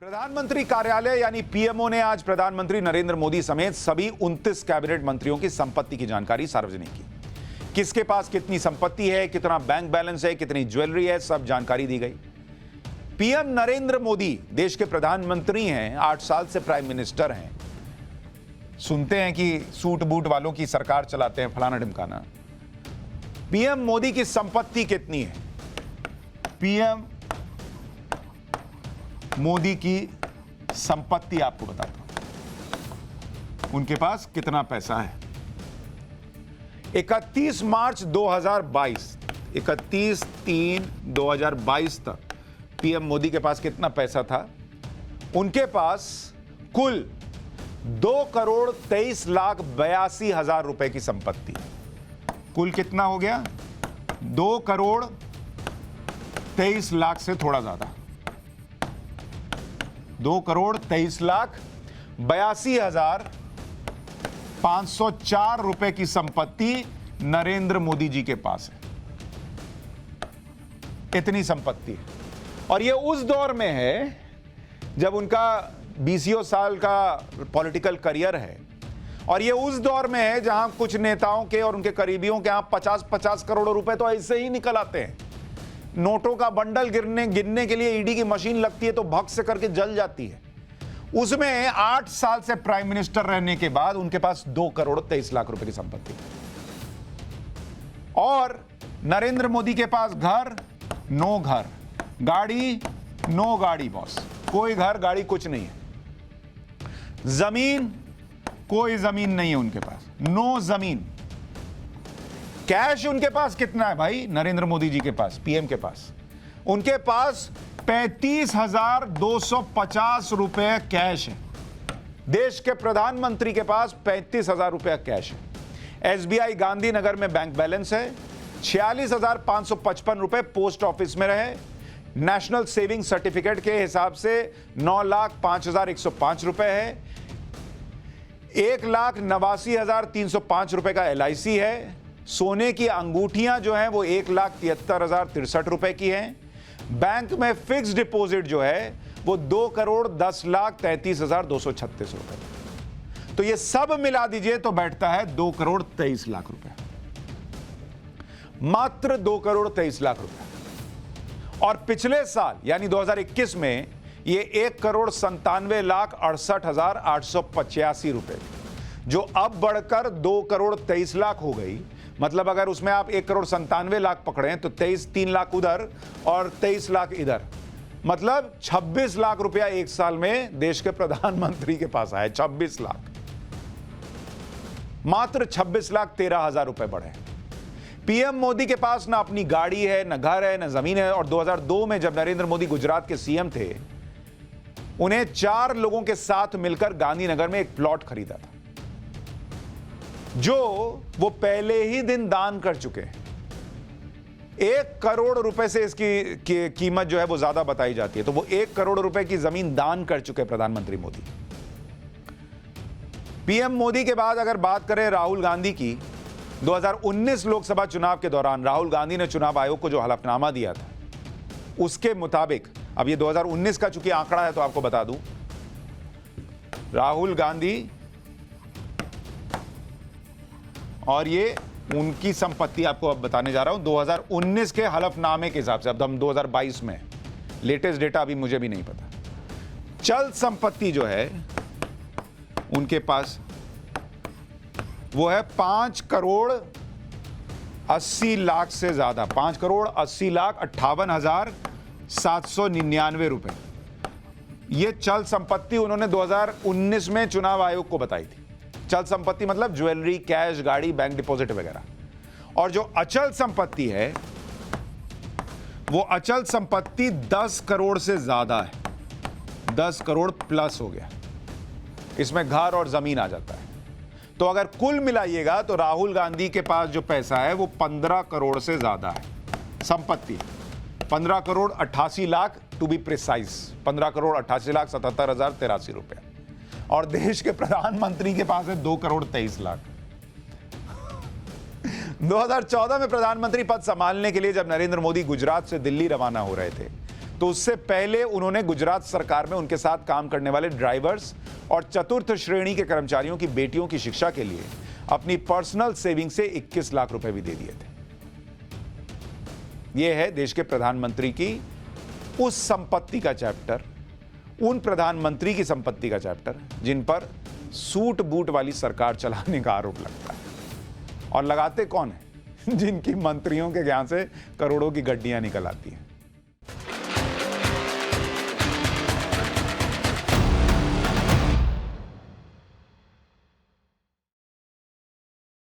प्रधानमंत्री कार्यालय यानी पीएमओ ने आज प्रधानमंत्री नरेंद्र मोदी समेत सभी 29 कैबिनेट मंत्रियों की संपत्ति की जानकारी सार्वजनिक की। किसके पास कितनी संपत्ति है, कितना बैंक बैलेंस है, कितनी ज्वेलरी है, सब जानकारी दी गई। पीएम नरेंद्र मोदी देश के प्रधानमंत्री हैं, 8 साल से प्राइम मिनिस्टर हैं। सुनते हैं कि सूट बूट वालों की सरकार चलाते हैं, फलाना ढिमकाना। पीएम मोदी की संपत्ति कितनी है? पीएम मोदी की संपत्ति आपको बताता हूं, उनके पास कितना पैसा है। 31 मार्च 2022, 31/3/2022 तक पीएम मोदी के पास कितना पैसा था? उनके पास कुल 2,23,82,000 रुपए की संपत्ति। कुल कितना हो गया? 2,23,00,000 से थोड़ा ज्यादा, 2,83,82,504 रुपए की संपत्ति नरेंद्र मोदी जी के पास है। इतनी संपत्ति है। और यह उस दौर में है जब उनका 20 साल का पॉलिटिकल करियर है, और यह उस दौर में है जहां कुछ नेताओं के और उनके करीबियों के यहां 50-50 करोड़ रुपए तो ऐसे ही निकल आते हैं। नोटों का बंडल गिनने के लिए ईडी की मशीन लगती है तो भग से करके जल जाती है। उसमें 8 साल से प्राइम मिनिस्टर रहने के बाद उनके पास 2,23,00,000 रुपए की संपत्ति। और नरेंद्र मोदी के पास घर, नो घर, गाड़ी, नो गाड़ी बॉस, कोई घर गाड़ी कुछ नहीं है। जमीन, कोई जमीन नहीं है उनके पास, नो जमीन। कैश उनके पास कितना है भाई? नरेंद्र मोदी जी के पास, पीएम के पास, उनके पास 35,250 रुपए कैश है। देश के प्रधानमंत्री के पास 35,000 रुपए कैश है। एसबीआई गांधीनगर में बैंक बैलेंस है। 46,555 रुपए पोस्ट ऑफिस में रहे। नेशनल सेविंग सर्टिफिकेट के हिसाब से 9,05,105 रुपए है। 1,89,305 रुपए का LIC है। सोने की अंगूठियां जो हैं वो 1,73,063 रुपए की हैं। बैंक में फिक्स डिपॉजिट जो है वो 2,10,33,236 रुपए। तो ये सब मिला दीजिए तो बैठता है 2,23,00,000 रुपए, मात्र 2,23,00,000 रुपए। और पिछले साल यानी 2021 में ये 1,97,68,885 रुपए, जो अब बढ़कर 2,23,00,000 हो गई। मतलब अगर उसमें आप 1,97,00,000 पकड़ें तो 3 लाख उधर और 23 लाख इधर, मतलब 26 लाख रुपया एक साल में देश के प्रधानमंत्री के पास आए। 26 लाख, मात्र 26,13,000 रुपए बढ़े। पीएम मोदी के पास ना अपनी गाड़ी है, ना घर है, ना जमीन है। और 2002 में जब नरेंद्र मोदी गुजरात के सीएम थे, उन्हें 4 लोगों के साथ मिलकर गांधीनगर में एक प्लॉट खरीदा था, जो वो पहले ही दिन दान कर चुके हैं। 1 करोड़ रुपए से इसकी कीमत जो है वो ज्यादा बताई जाती है, तो वो 1 करोड़ रुपए की जमीन दान कर चुके हैं प्रधानमंत्री मोदी। पीएम मोदी के बाद अगर बात करें राहुल गांधी की, 2019 लोकसभा चुनाव के दौरान राहुल गांधी ने चुनाव आयोग को जो हलफनामा दिया था, उसके मुताबिक, अब ये 2019 का चूंकि आंकड़ा है तो आपको बता दूं, राहुल गांधी और ये उनकी संपत्ति आपको अब बताने जा रहा हूं 2019 के हलफनामे के हिसाब से। अब हम 2022 में, लेटेस्ट डेटा अभी मुझे भी नहीं पता। चल संपत्ति जो है उनके पास वो है 5,80,00,000 से ज्यादा, 5,80,58,799 रुपए। ये चल संपत्ति उन्होंने 2019 में चुनाव आयोग को बताई थी। चल संपत्ति मतलब ज्वेलरी, कैश, गाड़ी, बैंक डिपॉजिट वगैरह। और जो अचल संपत्ति है, वो अचल संपत्ति 10 करोड़ से ज्यादा है, 10 करोड़ प्लस हो गया। इसमें घर और जमीन आ जाता है। तो अगर कुल मिलाइएगा तो राहुल गांधी के पास जो पैसा है वो 15 करोड़ से ज्यादा है संपत्ति। 15,88,00,000 टू बी प्रिसाइज, 15,88,77,083 रुपए। और देश के प्रधानमंत्री के पास है 2,23,00,000। 2014 में प्रधानमंत्री पद संभालने के लिए जब नरेंद्र मोदी गुजरात से दिल्ली रवाना हो रहे थे, तो उससे पहले उन्होंने गुजरात सरकार में उनके साथ काम करने वाले ड्राइवर्स और चतुर्थ श्रेणी के कर्मचारियों की बेटियों की शिक्षा के लिए अपनी पर्सनल सेविंग से 21 लाख रुपए भी दे दिए थे। यह है देश के प्रधानमंत्री की उस संपत्ति का चैप्टर, उन प्रधानमंत्री की संपत्ति का चैप्टर जिन पर सूट बूट वाली सरकार चलाने का आरोप लगता है। और लगाते कौन है? जिनकी मंत्रियों के ज्ञान से करोड़ों की गड्डियां निकल आती हैं।